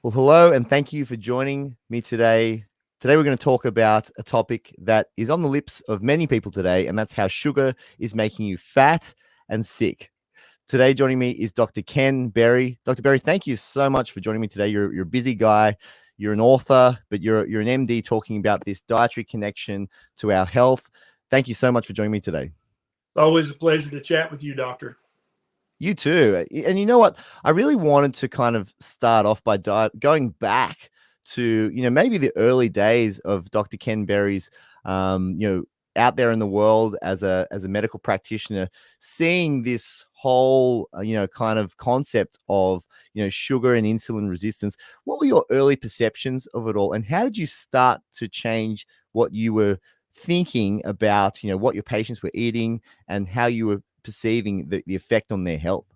Well, hello, and thank you for joining me today. Today, we're going to talk about a topic that is on the lips of many people today, and that's how sugar is making you fat and sick. Today, joining me is Dr. Ken Berry. Dr. Berry, thank you so much for joining me today. You're a busy guy. You're an author, but you're an MD talking about this dietary connection to our health. Thank you so much for joining me today. Always a pleasure to chat with you, Doctor. You too. And you know what? I really wanted to kind of start off by going back to, maybe the early days of Dr. Ken Berry's, out there in the world as a medical practitioner, seeing this whole, kind of concept of, sugar and insulin resistance. What were your early perceptions of it all? And how did you start to change what you were thinking about, what your patients were eating and how you were perceiving the effect on their health?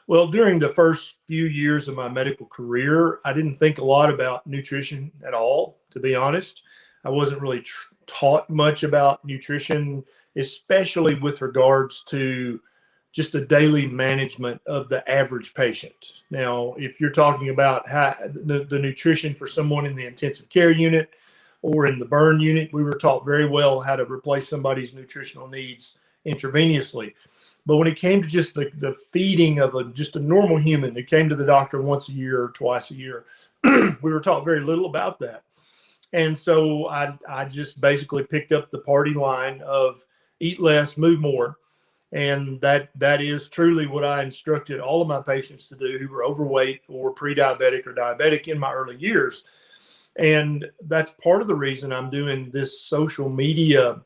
Well, during the first few years of my medical career, I didn't think a lot about nutrition at all, to be honest. I wasn't really taught much about nutrition, especially with regards to just the daily management of the average patient. Now, if you're talking about the nutrition for someone in the intensive care unit or in the burn unit, we were taught very well how to replace somebody's nutritional needs intravenously. But when it came to just the feeding of just a normal human that came to the doctor once a year or twice a year, we were taught very little about that. And so I just basically picked up the party line of eat less, move more. And that is truly what I instructed all of my patients to do who were overweight or pre-diabetic or diabetic in my early years. And that's part of the reason I'm doing this social media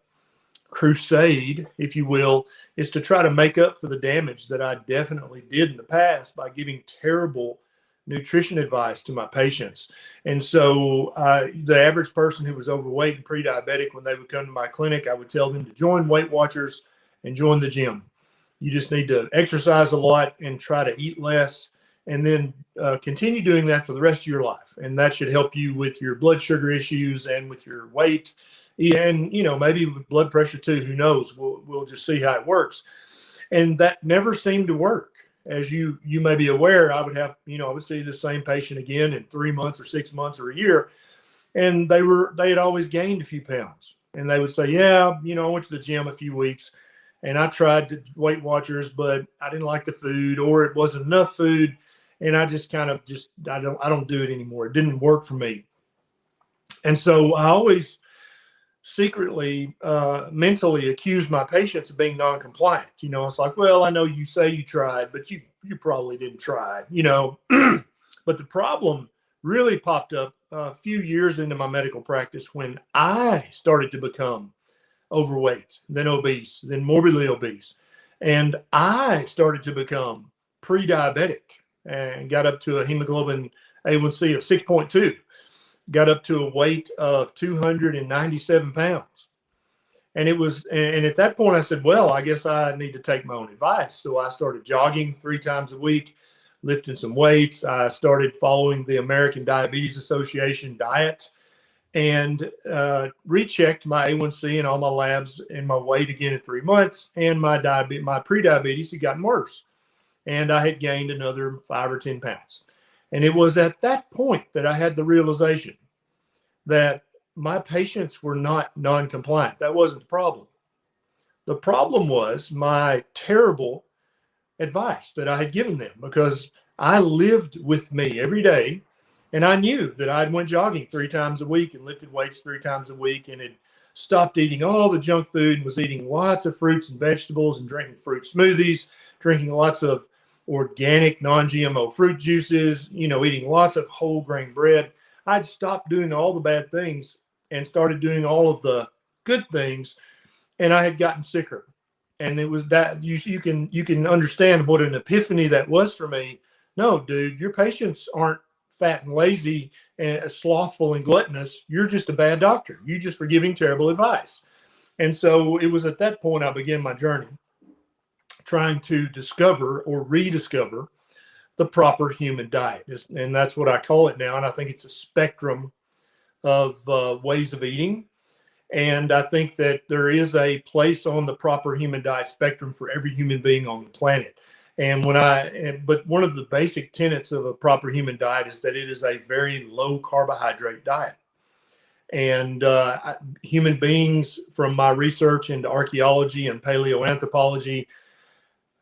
crusade, if you will, is to try to make up for the damage that I definitely did in the past by giving terrible nutrition advice to my patients. And so the average person who was overweight and pre-diabetic, when they would come to my clinic, I would tell them to join Weight Watchers and join the gym. You just need to exercise a lot and try to eat less, and then continue doing that for the rest of your life. And that should help you with your blood sugar issues and with your weight. And, maybe with blood pressure too, who knows? We'll just see how it works. And that never seemed to work. As you may be aware, I would see the same patient again in 3 months or 6 months or a year. And they had always gained a few pounds. And they would say, yeah, I went to the gym a few weeks and I tried the Weight Watchers, but I didn't like the food, or it wasn't enough food. And I just I don't do it anymore. It didn't work for me. And so I always secretly, mentally accuse my patients of being non-compliant. It's like, well, I know you say you tried, but you probably didn't try, But the problem really popped up a few years into my medical practice when I started to become overweight, then obese, then morbidly obese. And I started to become pre-diabetic and got up to a hemoglobin A1C of 6.2. Got up to a weight of 297 pounds. And at that point I said, well, I guess I need to take my own advice. So I started jogging 3 times a week, lifting some weights. I started following the American Diabetes Association diet and rechecked my A1C and all my labs and my weight again in 3 months. And my pre-diabetes had gotten worse. And I had gained another 5 or 10 pounds. And it was at that point that I had the realization that my patients were not non-compliant. That wasn't the problem. The problem was my terrible advice that I had given them, because I lived with me every day, and I knew that I went jogging 3 times a week and lifted weights 3 times a week and had stopped eating all the junk food and was eating lots of fruits and vegetables and drinking fruit smoothies, drinking lots of organic non-GMO fruit juices, eating lots of whole grain bread. I'd stopped doing all the bad things and started doing all of the good things, and I had gotten sicker. And it was that you can understand what an epiphany that was for me. No, dude, your patients aren't fat and lazy and slothful and gluttonous. You're just a bad doctor. You just were giving terrible advice. And so it was at that point I began my journey, trying to discover or rediscover the proper human diet. And that's what I call it now. And I think it's a spectrum of ways of eating. And I think that there is a place on the proper human diet spectrum for every human being on the planet. But one of the basic tenets of a proper human diet is that it is a very low carbohydrate diet. And human beings, from my research into archaeology and paleoanthropology,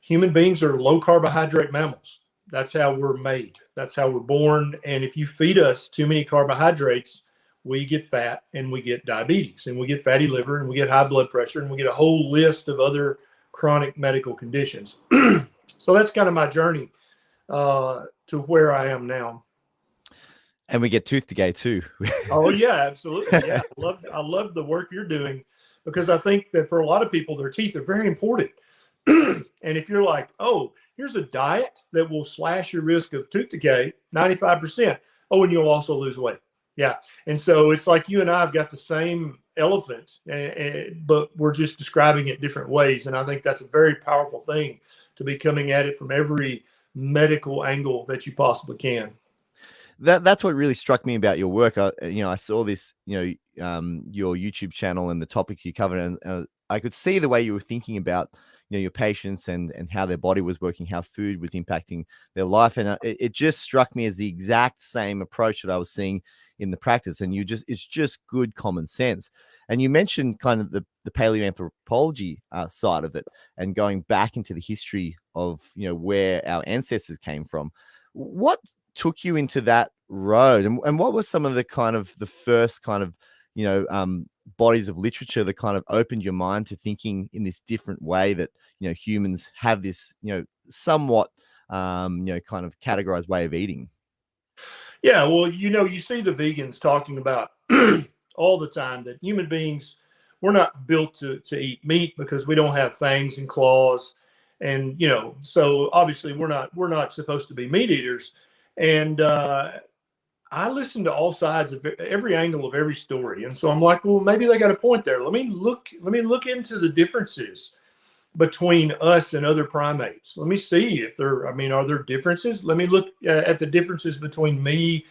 human beings are low carbohydrate mammals. That's how we're made. That's how we're born. And if you feed us too many carbohydrates, we get fat and we get diabetes and we get fatty liver and we get high blood pressure and we get a whole list of other chronic medical conditions. So that's kind of my journey to where I am now. And we get tooth decay too. Oh yeah, absolutely. Yeah, I love the work you're doing, because I think that for a lot of people, their teeth are very important. And if you're like, oh, here's a diet that will slash your risk of tooth decay 95%. Oh, and you'll also lose weight. Yeah. And so it's like you and I have got the same elephant, but we're just describing it different ways. And I think that's a very powerful thing, to be coming at it from every medical angle that you possibly can. That's what really struck me about your work. I saw this, your YouTube channel and the topics you covered, and I could see the way you were thinking about, your patients and how their body was working, how food was impacting their life. And it just struck me as the exact same approach that I was seeing in the practice. And it's just good common sense. And you mentioned kind of the paleoanthropology side of it, and going back into the history of, where our ancestors came from. What took you into that road, and what were some of the kind of the first kind of, bodies of literature that kind of opened your mind to thinking in this different way, that, humans have this, somewhat, kind of categorized way of eating? Yeah, well, you see the vegans talking about all the time that human beings, we're not built to eat meat because we don't have fangs and claws. And, so obviously we're not supposed to be meat eaters. And I listen to all sides of every angle of every story. And so I'm like, well, maybe they got a point there. Let me look into the differences between us and other primates. Let me see if are there differences? Let me look at the differences between me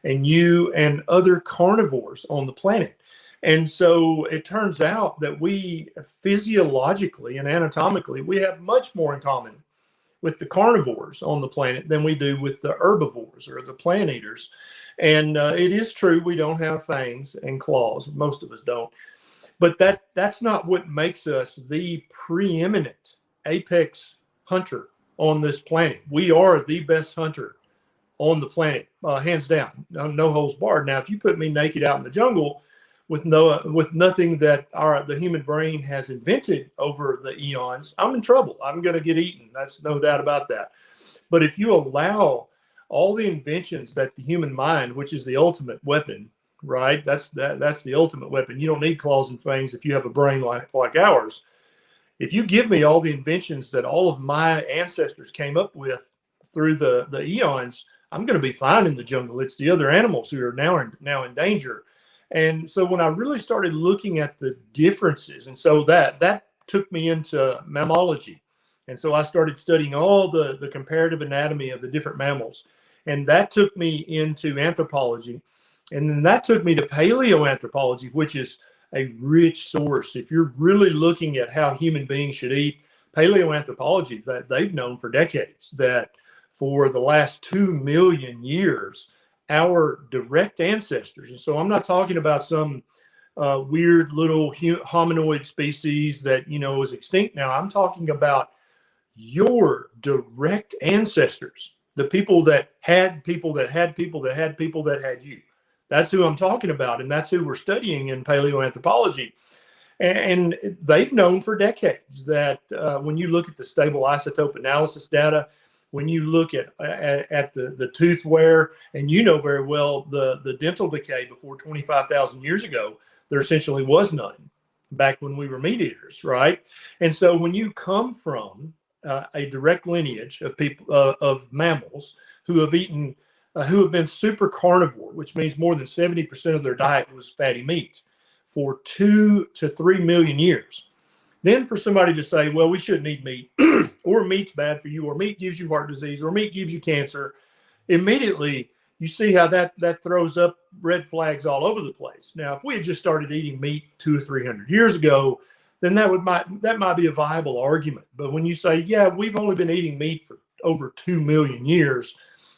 and you and other carnivores on the planet. And so it turns out that we physiologically and anatomically, we have much more in common with the carnivores on the planet than we do with the herbivores or the plant eaters. And it is true, we don't have fangs and claws. Most of us don't. But that's not what makes us the preeminent apex hunter on this planet. We are the best hunter on the planet, hands down, no holds barred. Now, if you put me naked out in the jungle with nothing that the human brain has invented over the eons, I'm in trouble. I'm going to get eaten. That's no doubt about that. But if you allow all the inventions that the human mind, which is the ultimate weapon, right? That's the ultimate weapon. You don't need claws and fangs if you have a brain like ours. If you give me all the inventions that all of my ancestors came up with through the eons, I'm going to be fine in the jungle. It's the other animals who are now in danger. And so when I really started looking at the differences, and so that took me into mammalogy. And so I started studying all the comparative anatomy of the different mammals. And that took me into anthropology. And then that took me to paleoanthropology, which is a rich source. If you're really looking at how human beings should eat, paleoanthropology, that they've known for decades that for the last 2 million years, our direct ancestors, and so I'm not talking about some weird little hominoid species that, is extinct now. I'm talking about your direct ancestors, the people that had people that had people that had people that had you. That's who I'm talking about, and that's who we're studying in paleoanthropology. And they've known for decades that when you look at the stable isotope analysis data, when you look at the tooth wear, and very well the dental decay before 25,000 years ago, there essentially was none back when we were meat eaters, right? And so when you come from a direct lineage of people of mammals who have eaten, who have been super carnivore, which means more than 70% of their diet was fatty meat for 2 to 3 million years. Then for somebody to say, well, we shouldn't eat meat, or meat's bad for you, or meat gives you heart disease, or meat gives you cancer, immediately you see how that throws up red flags all over the place. Now, if we had just started eating meat 200 or 300 years ago, then that might be a viable argument. But when you say, yeah, we've only been eating meat for over 2 million years,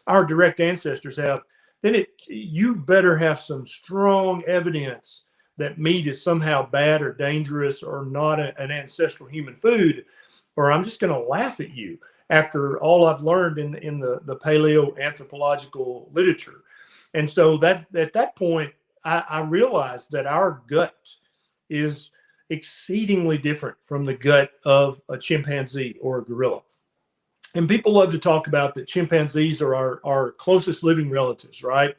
our direct ancestors have, then you better have some strong evidence that meat is somehow bad or dangerous or not an ancestral human food, or I'm just going to laugh at you after all I've learned in the paleoanthropological literature. And so that at that point, I realized that our gut is exceedingly different from the gut of a chimpanzee or a gorilla. And people love to talk about that chimpanzees are our closest living relatives, right?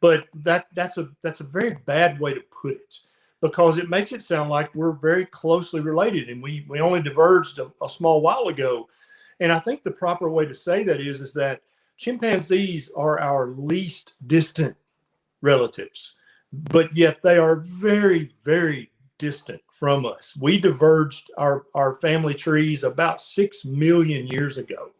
But that's a very bad way to put it, because it makes it sound like we're very closely related, and we only diverged a small while ago. And I think the proper way to say that is that chimpanzees are our least distant relatives, but yet they are very, very distant from us. We diverged our family trees about 6 million years ago.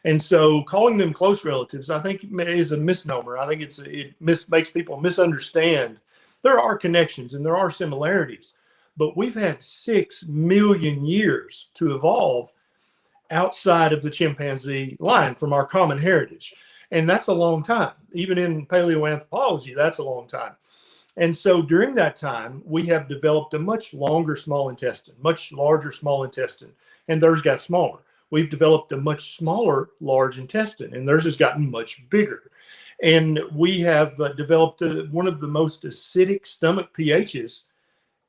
And so calling them close relatives, I think, is a misnomer. I think it makes people misunderstand. There are connections and there are similarities, but we've had 6 million years to evolve outside of the chimpanzee line from our common heritage. And that's a long time. Even in paleoanthropology, that's a long time. And so during that time, we have developed a much longer small intestine, much larger small intestine, and theirs got smaller. We've developed a much smaller large intestine, and theirs has gotten much bigger. And we have developed one of the most acidic stomach pHs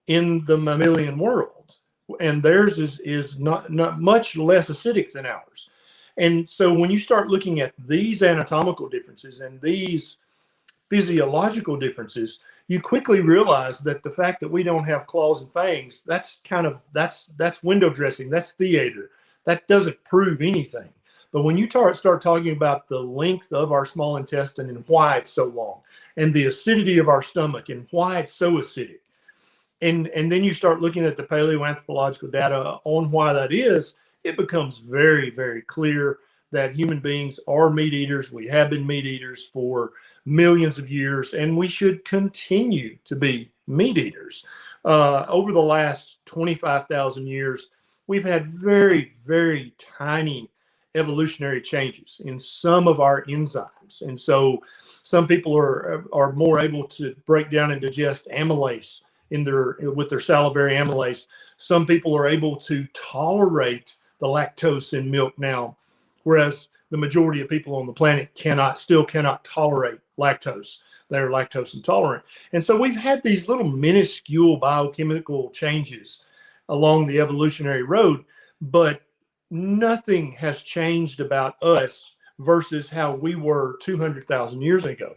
in the mammalian world, and theirs is not much less acidic than ours. And so when you start looking at these anatomical differences and these physiological differences, you quickly realize that the fact that we don't have claws and fangs, that's window dressing, that's theater. That doesn't prove anything. But when you start talking about the length of our small intestine and why it's so long, and the acidity of our stomach and why it's so acidic, and then you start looking at the paleoanthropological data on why that is, it becomes very, very clear that human beings are meat eaters. We have been meat eaters for millions of years, and we should continue to be meat eaters. Over the last 25,000 years, we've had very, very tiny evolutionary changes in some of our enzymes. And so some people are more able to break down and digest amylase with their salivary amylase. Some people are able to tolerate the lactose in milk now, whereas the majority of people on the planet still cannot tolerate lactose. They're lactose intolerant. And so we've had these little minuscule biochemical changes along the evolutionary road, but nothing has changed about us versus how we were 200,000 years ago.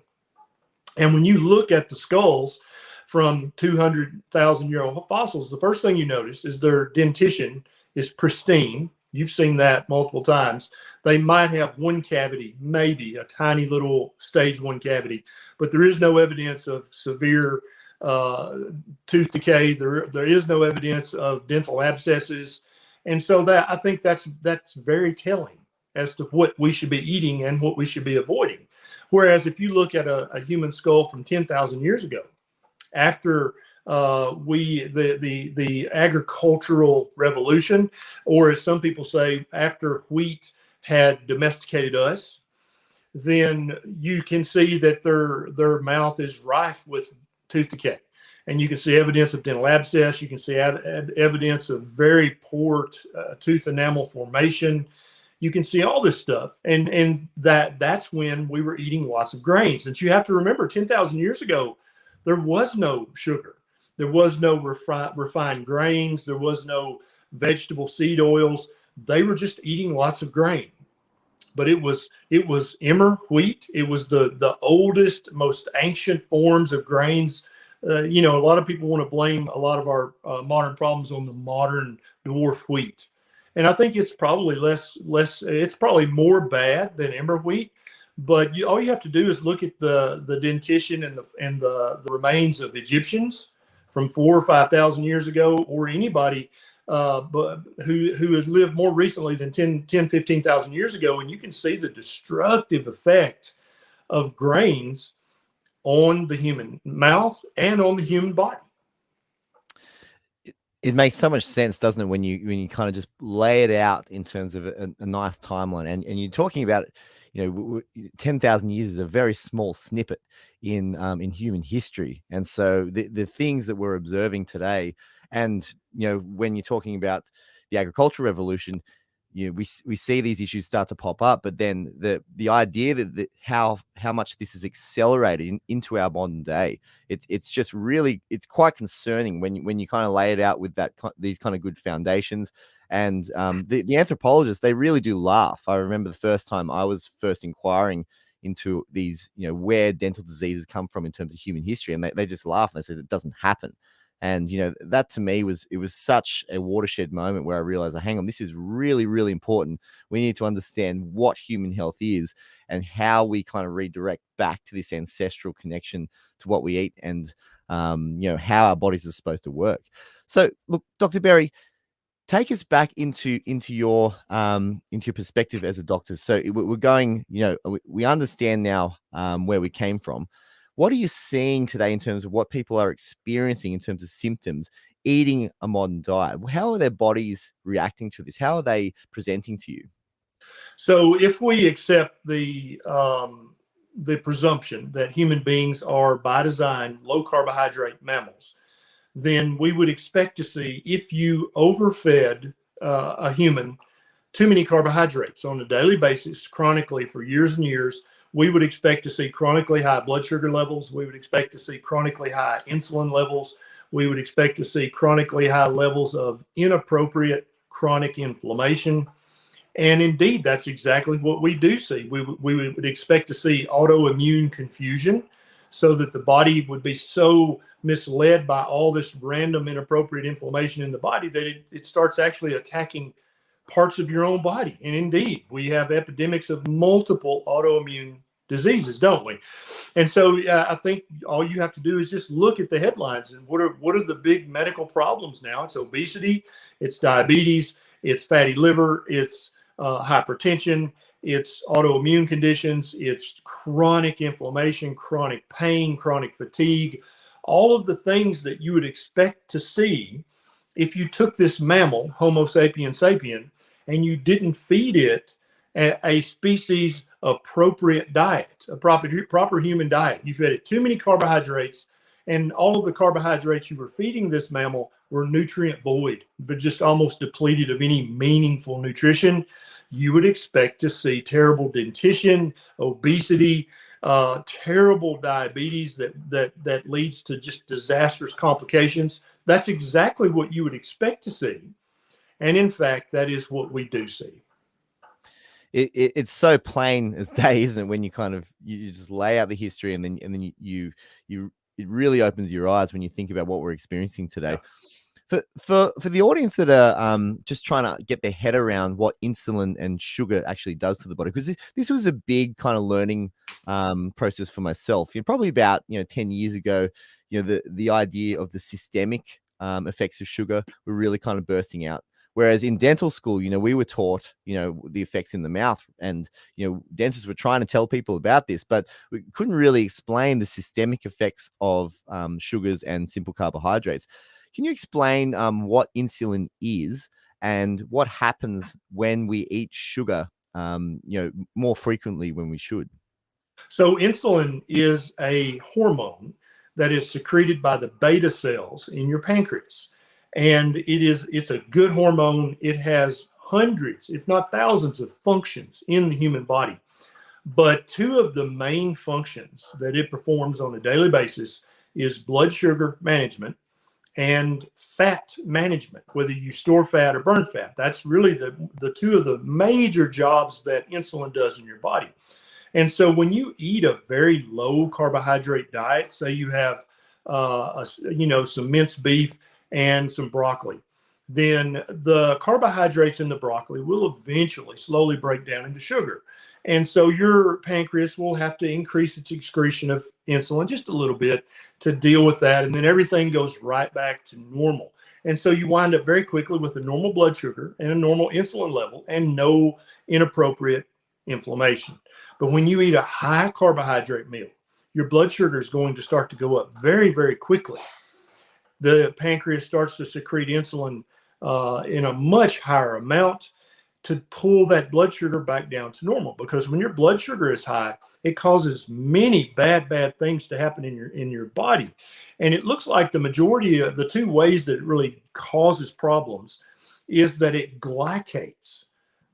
And when you look at the skulls from 200,000-year-old fossils, the first thing you notice is their dentition is pristine. You've seen that multiple times. They might have one cavity, maybe a tiny little stage 1 cavity, but there is no evidence of severe tooth decay. There is no evidence of dental abscesses. And so I think that's very telling as to what we should be eating and what we should be avoiding. Whereas if you look at a human skull from 10,000 years ago, after the agricultural revolution, or as some people say, after wheat had domesticated us, then you can see that their mouth is rife with tooth decay. And you can see evidence of dental abscess. You can see evidence of very poor tooth enamel formation. You can see all this stuff. And that's when we were eating lots of grains. And you have to remember, 10,000 years ago, there was no sugar. There was no refined grains. There was no vegetable seed oils. They were just eating lots of grain. But it was emmer wheat. It was the oldest, most ancient forms of grains. A lot of people want to blame a lot of our modern problems on the modern dwarf wheat. And I think it's probably it's probably more bad than emmer wheat. But all you have to do is look at the dentition and the remains of Egyptians from 4,000 or 5,000 years ago, or anybody but who has lived more recently than 15,000 years ago. And you can see the destructive effect of grains on the human mouth and on the human body. It makes so much sense, doesn't it, when you kind of just lay it out in terms of a nice timeline, and you're talking about, 10,000 years is a very small snippet in human history, and so the things that we're observing today, and when you're talking about the agricultural revolution, we see these issues start to pop up, but then the idea that how much this is accelerated into our modern day, it's just really, it's quite concerning when you kind of lay it out with these kind of good foundations. And the anthropologists, they really do laugh. I remember the first time I was first inquiring into these, where dental diseases come from in terms of human history, and they just laugh and they said it doesn't happen. And that to me was such a watershed moment where I realized, hang on, this is really, really important. We need to understand what human health is and how we kind of redirect back to this ancestral connection to what we eat, and how our bodies are supposed to work. So look, Dr. Berry, take us back into your perspective as a doctor. So we're going, we understand now where we came from. What are you seeing today in terms of what people are experiencing in terms of symptoms eating a modern diet? How are their bodies reacting to this? How are they presenting to you? So if we accept the presumption that human beings are by design low carbohydrate mammals, then we would expect to see, if you overfed a human too many carbohydrates on a daily basis, chronically for years and years, we would expect to see chronically high blood sugar levels. We would expect to see chronically high insulin levels. We would expect to see chronically high levels of inappropriate chronic inflammation. And indeed, that's exactly what we do see. We would expect to see autoimmune confusion, so that the body would be so misled by all this random inappropriate inflammation in the body that it starts actually attacking parts of your own body. And indeed, we have epidemics of multiple autoimmune diseases, don't we? And so I think all you have to do is just look at the headlines and what are the big medical problems now? It's obesity, it's diabetes, it's fatty liver, it's hypertension, it's autoimmune conditions, it's chronic inflammation, chronic pain, chronic fatigue, all of the things that you would expect to see if you took this mammal, Homo sapiens sapien, and you didn't feed it a species appropriate diet, a proper human diet. You fed it too many carbohydrates, and all of the carbohydrates you were feeding this mammal were nutrient void, but just almost depleted of any meaningful nutrition. You would expect to see terrible dentition, obesity, terrible diabetes that leads to just disastrous complications. That's exactly what you would expect to see. And in fact, that is what we do see. It's so plain as day, isn't it? When you kind of you just lay out the history, and then you it really opens your eyes when you think about what we're experiencing today. Yeah. For the audience that are just trying to get their head around what insulin and sugar actually does to the body, because this was a big kind of learning process for myself. Probably about 10 years ago, the idea of the systemic effects of sugar were really kind of bursting out. Whereas in dental school, we were taught, the effects in the mouth, and, dentists were trying to tell people about this, but we couldn't really explain the systemic effects of sugars and simple carbohydrates. Can you explain what insulin is and what happens when we eat sugar, more frequently when we should? So insulin is a hormone that is secreted by the beta cells in your pancreas. And it's a good hormone. It has hundreds, if not thousands, of functions in the human body. But two of the main functions that it performs on a daily basis is blood sugar management and fat management, whether you store fat or burn fat. That's really the two of the major jobs that insulin does in your body. And so when you eat a very low carbohydrate diet, say you have some minced beef and some broccoli, then the carbohydrates in the broccoli will eventually slowly break down into sugar. And so your pancreas will have to increase its excretion of insulin just a little bit to deal with that. And then everything goes right back to normal. And so you wind up very quickly with a normal blood sugar and a normal insulin level and no inappropriate inflammation. But when you eat a high carbohydrate meal, your blood sugar is going to start to go up very, very quickly. the pancreas starts to secrete insulin in a much higher amount to pull that blood sugar back down to normal. Because when your blood sugar is high, it causes many bad things to happen in your body. And it looks like the majority of the two ways that it really causes problems is that it glycates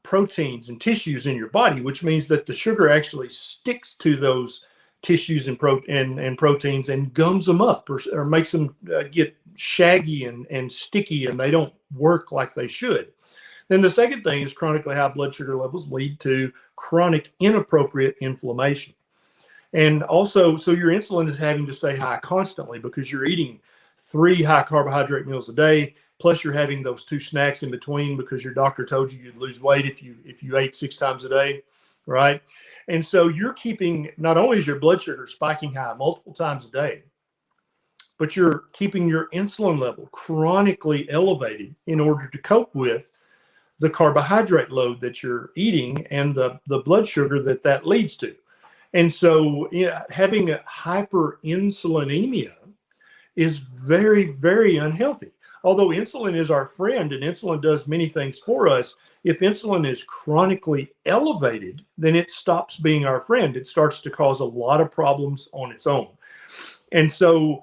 proteins and tissues in your body, which means that the sugar actually sticks to those tissues and proteins and gums them up, or makes them get shaggy and sticky, and they don't work like they should. Then the second thing is chronically high blood sugar levels lead to chronic inappropriate inflammation. And also, so your insulin is having to stay high constantly because you're eating 3 high carbohydrate meals a day, plus you're having those 2 snacks in between because your doctor told you you'd lose weight if you ate 6 times a day, right? And so you're keeping, not only is your blood sugar spiking high multiple times a day, but you're keeping your insulin level chronically elevated in order to cope with the carbohydrate load that you're eating and the blood sugar that leads to. And so having a hyperinsulinemia is very, very unhealthy. Although insulin is our friend and insulin does many things for us, if insulin is chronically elevated, then it stops being our friend. It starts to cause a lot of problems on its own. And so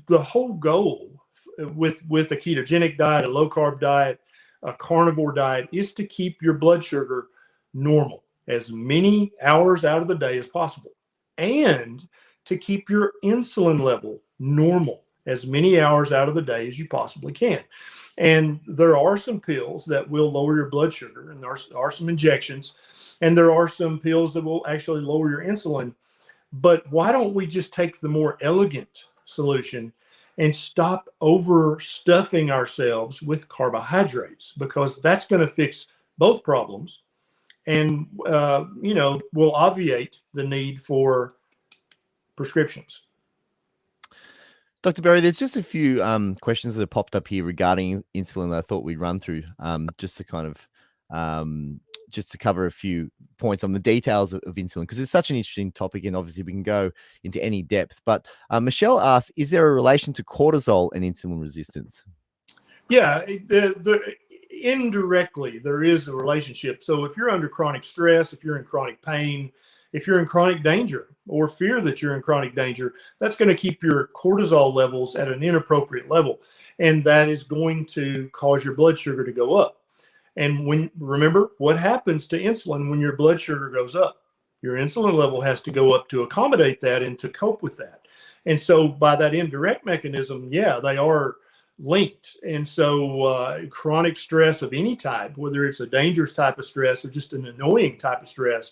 the whole goal with a ketogenic diet, a low carb diet, a carnivore diet is to keep your blood sugar normal as many hours out of the day as possible, and to keep your insulin level normal as many hours out of the day as you possibly can. And there are some pills that will lower your blood sugar, and there are some injections, and there are some pills that will actually lower your insulin. But why don't we just take the more elegant solution and stop overstuffing ourselves with carbohydrates? Because that's going to fix both problems and, will obviate the need for prescriptions. Dr. Berry, there's just a few questions that have popped up here regarding insulin that I thought we'd run through, just to kind of just to cover a few points on the details of insulin, because it's such an interesting topic, and obviously we can go into any depth. But Michelle asks, is there a relation to cortisol and insulin resistance? Yeah, indirectly, there is a relationship. So if you're under chronic stress, if you're in chronic pain, if you're in chronic danger or fear that you're in chronic danger, that's going to keep your cortisol levels at an inappropriate level. And that is going to cause your blood sugar to go up. And remember what happens to insulin when your blood sugar goes up? Your insulin level has to go up to accommodate that and to cope with that. And so by that indirect mechanism, yeah, they are linked. And so chronic stress of any type, whether it's a dangerous type of stress or just an annoying type of stress,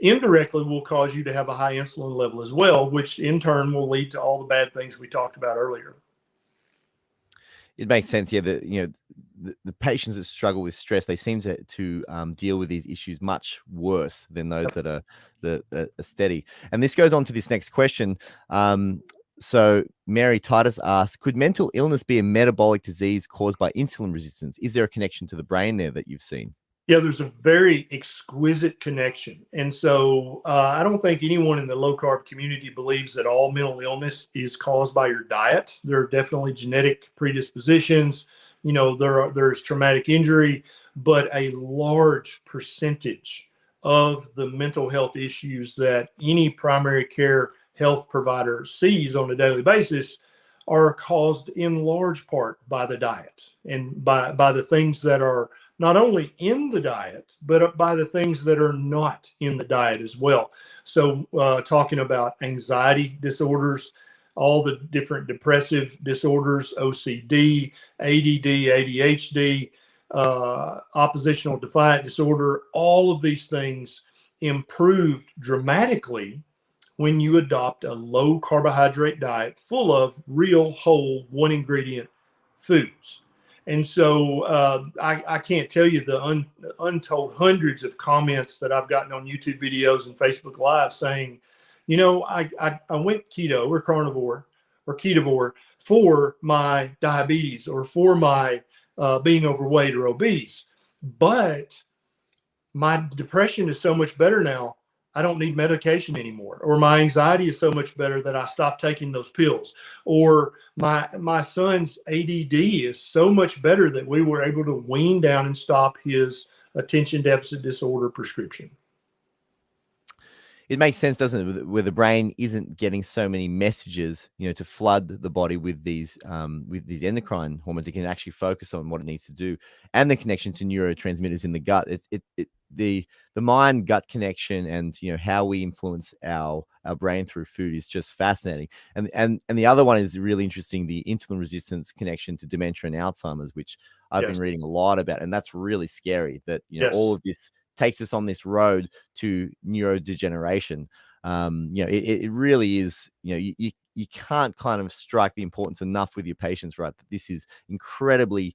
indirectly will cause you to have a high insulin level as well, which in turn will lead to all the bad things we talked about earlier. It makes sense. Yeah, the patients that struggle with stress, they seem to deal with these issues much worse than those that are steady. And this goes on to this next question. So Mary Titus asks, could mental illness be a metabolic disease caused by insulin resistance? Is there a connection to the brain there that you've seen? Yeah, there's a very exquisite connection. And so I don't think anyone in the low carb community believes that all mental illness is caused by your diet. There are definitely genetic predispositions. There's traumatic injury, but a large percentage of the mental health issues that any primary care health provider sees on a daily basis are caused in large part by the diet and by the things that are not only in the diet, but by the things that are not in the diet as well. So talking about anxiety disorders, all the different depressive disorders, OCD, ADD, ADHD, oppositional defiant disorder, all of these things improved dramatically when you adopt a low carbohydrate diet full of real, whole, one ingredient foods. And so I can't tell you the untold hundreds of comments that I've gotten on YouTube videos and Facebook Live saying, I went keto or carnivore or ketovore for my diabetes or for my being overweight or obese. But my depression is so much better now. I don't need medication anymore, or my anxiety is so much better that I stopped taking those pills, or my son's ADD is so much better that we were able to wean down and stop his attention deficit disorder prescription. It makes sense, doesn't it? Where the brain isn't getting so many messages, to flood the body with these endocrine hormones, it can actually focus on what it needs to do, and the connection to neurotransmitters in the gut. The mind gut connection, and how we influence our brain through food is just fascinating. And the other one is really interesting: the insulin resistance connection to dementia and Alzheimer's, which I've been Yes. reading a lot about, and that's really scary. That Yes. all of this takes us on this road to neurodegeneration. It really is, you can't kind of strike the importance enough with your patients, right? That this is incredibly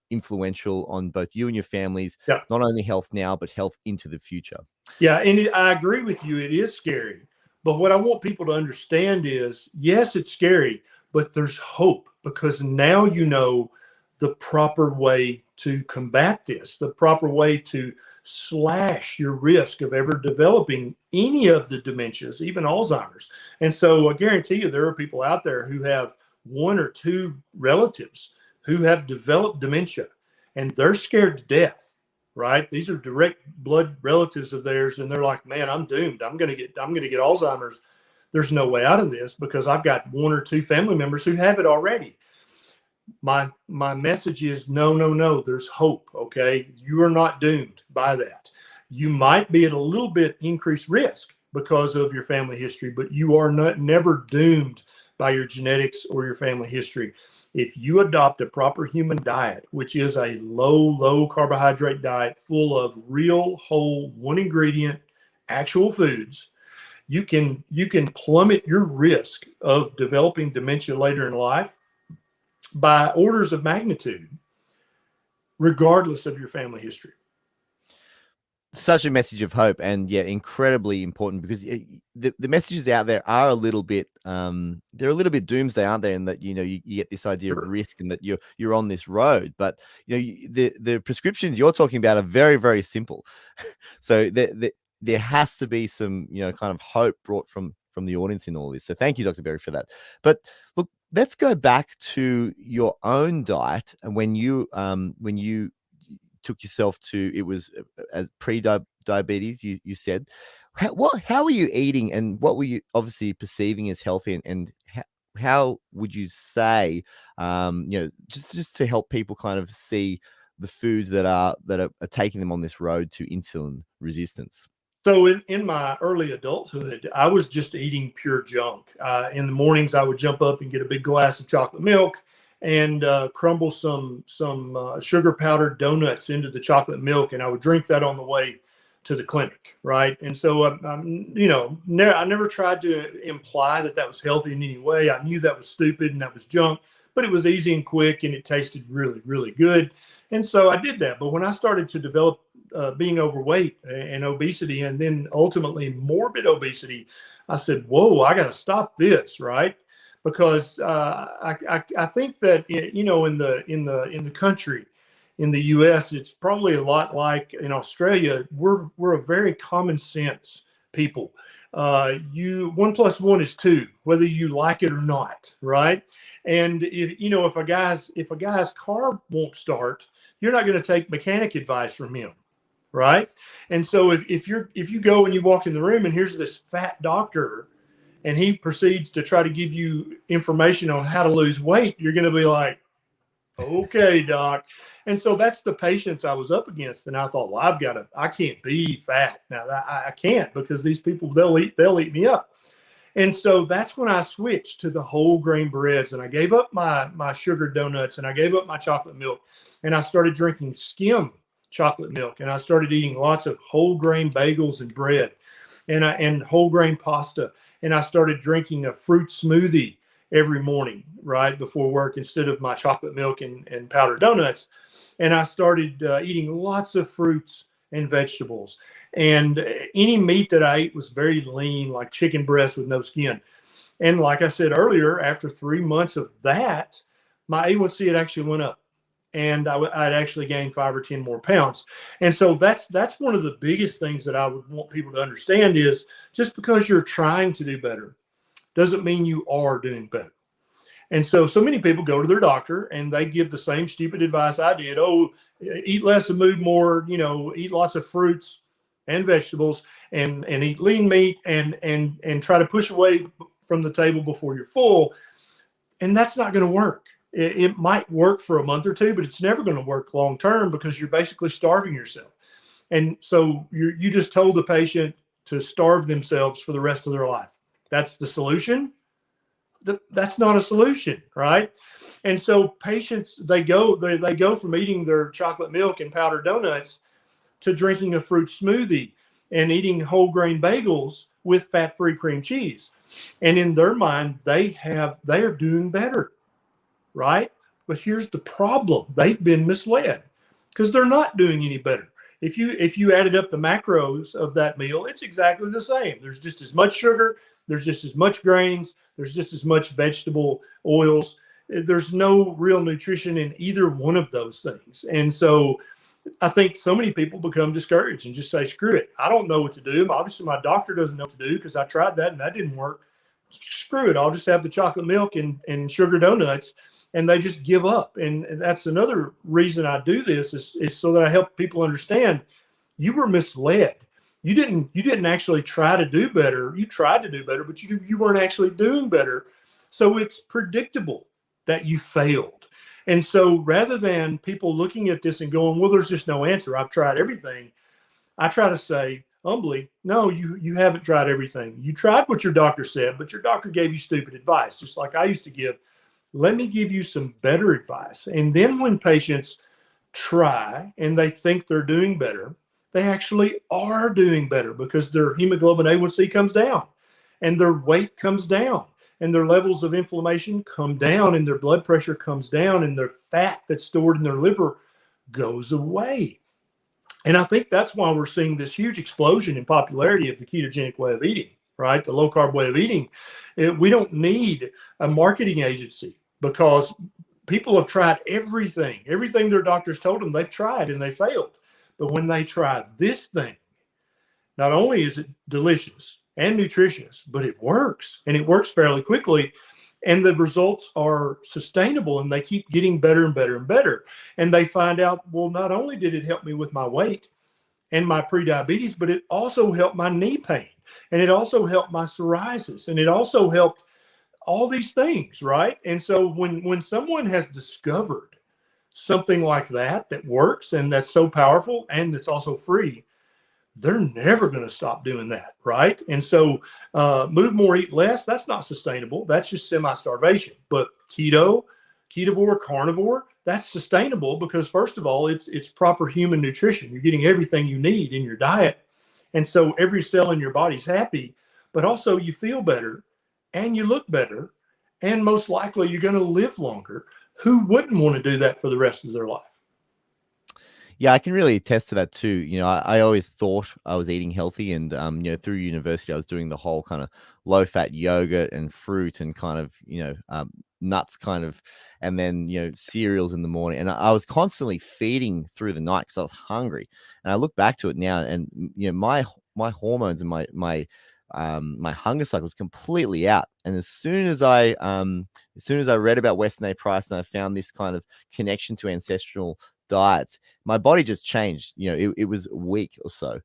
influential on both you and your families, Yeah. not only health now, but health into the future. Yeah. And I agree with you. It is scary. But what I want people to understand is, yes, it's scary, but there's hope, because now you know the proper way to combat this, the proper way to slash your risk of ever developing any of the dementias, even Alzheimer's. And so I guarantee you there are people out there who have one or two relatives who have developed dementia, and they're scared to death, right? These are direct blood relatives of theirs, and they're like, man, I'm doomed. I'm going to get Alzheimer's. There's no way out of this because I've got one or two family members who have it already. My message is no, there's hope. Okay, you are not doomed by that. You might be at a little bit increased risk because of your family history, but you are never doomed by your genetics or your family history. If you adopt a proper human diet, which is a low carbohydrate diet full of real, whole, one ingredient, actual foods, you can plummet your risk of developing dementia later in life by orders of magnitude, regardless of your family history. Such a message of hope, and incredibly important, because the messages out there are a little bit they're a little bit doomsday, aren't they? And that you get this idea of risk, and that you're on this road, but the prescriptions you're talking about are very, very simple. So there has to be some kind of hope brought from the audience in all this. So thank you, Dr. Berry, for that. But look, let's go back to your own diet, and when you took yourself to, it was as pre-diabetes, you said. How were you eating, and what were you obviously perceiving as healthy, and how would you say, just to help people kind of see the foods that are taking them on this road to insulin resistance? So in my early adulthood, I was just eating pure junk. In the mornings, I would jump up and get a big glass of chocolate milk and crumble some sugar powdered donuts into the chocolate milk, and I would drink that on the way to the clinic, right? And so I never tried to imply that was healthy in any way. I knew that was stupid and that was junk, but it was easy and quick, and it tasted really, really good. And so I did that. But when I started to develop being overweight and obesity, and then ultimately morbid obesity, I said, whoa, I got to stop this, right? Because I think that in the country, in the U.S., it's probably a lot like in Australia. We're a very common sense people. 1 + 1 is 2, whether you like it or not, right? And if a guy's car won't start, you're not going to take mechanic advice from him, right? And so if you go and you walk in the room and here's this fat doctor, and he proceeds to try to give you information on how to lose weight, you're going to be like, okay, doc. And so that's the patients I was up against. And I thought, well, I can't be fat. Now I can't, because these people, they'll eat me up. And so that's when I switched to the whole grain breads, and I gave up my sugar donuts, and I gave up my chocolate milk, and I started drinking skim chocolate milk, and I started eating lots of whole grain bagels and bread, and whole grain pasta. And I started drinking a fruit smoothie every morning, right before work, instead of my chocolate milk and powdered donuts. And I started eating lots of fruits and vegetables. And any meat that I ate was very lean, like chicken breast with no skin. And like I said earlier, after 3 months of that, my A1C had actually went up. and I'd actually gained 5 or 10 more pounds. And so that's one of the biggest things that I would want people to understand is just because you're trying to do better doesn't mean you are doing better. And so many people go to their doctor and they give the same stupid advice I did. Oh, eat less and move more, eat lots of fruits and vegetables and eat lean meat and try to push away from the table before you're full. And that's not going to work. It might work for a month or two, but it's never going to work long term because you're basically starving yourself. And so you just told the patient to starve themselves for the rest of their life. That's the solution. That's not a solution, right? And so patients, they go from eating their chocolate milk and powdered donuts to drinking a fruit smoothie and eating whole grain bagels with fat-free cream cheese. And in their mind, they are doing better, right? But here's the problem. They've been misled because they're not doing any better. If you added up the macros of that meal, it's exactly the same. There's just as much sugar, there's just as much grains, there's just as much vegetable oils. There's no real nutrition in either one of those things. And so I think so many people become discouraged and just say, screw it. I don't know what to do. Obviously, my doctor doesn't know what to do because I tried that and that didn't work. Screw it. I'll just have the chocolate milk and sugar donuts. And they just give up. And that's another reason I do this is so that I help people understand you were misled. You didn't actually try to do better. You tried to do better, but you weren't actually doing better. So it's predictable that you failed. And so rather than people looking at this and going, well, there's just no answer. I've tried everything. I try to say humbly, no, you haven't tried everything. You tried what your doctor said, but your doctor gave you stupid advice, just like I used to give. Let me give you some better advice. And then when patients try and they think they're doing better, they actually are doing better because their hemoglobin A1C comes down and their weight comes down and their levels of inflammation come down and their blood pressure comes down and their fat that's stored in their liver goes away. And I think that's why we're seeing this huge explosion in popularity of the ketogenic way of eating, right? The low carb way of eating. We don't need a marketing agency because people have tried everything their doctors told them they've tried and they failed. But when they try this thing, not only is it delicious and nutritious, but it works and it works fairly quickly. And the results are sustainable and they keep getting better and better and better. And they find out, well, not only did it help me with my weight and my prediabetes, but it also helped my knee pain. And it also helped my psoriasis. And it also helped all these things, right? And so when someone has discovered something like that works and that's so powerful and that's also free, they're never going to stop doing that, right? And so move more, eat less, that's not sustainable. That's just semi-starvation. But ketovore, carnivore, that's sustainable because first of all, it's proper human nutrition. You're getting everything you need in your diet. And so every cell in your body's happy, but also you feel better and you look better. And most likely you're going to live longer. Who wouldn't want to do that for the rest of their life? Yeah, I can really attest to that too. I always thought I was eating healthy, and through university, I was doing the whole kind of low-fat yogurt and fruit and kind of nuts, kind of, and then cereals in the morning, and I was constantly feeding through the night because I was hungry. And I look back to it now, and my hormones and my hunger cycle was completely out. And as soon as I read about Weston A. Price and I found this kind of connection to ancestral diets, my body just changed. It was a week or so,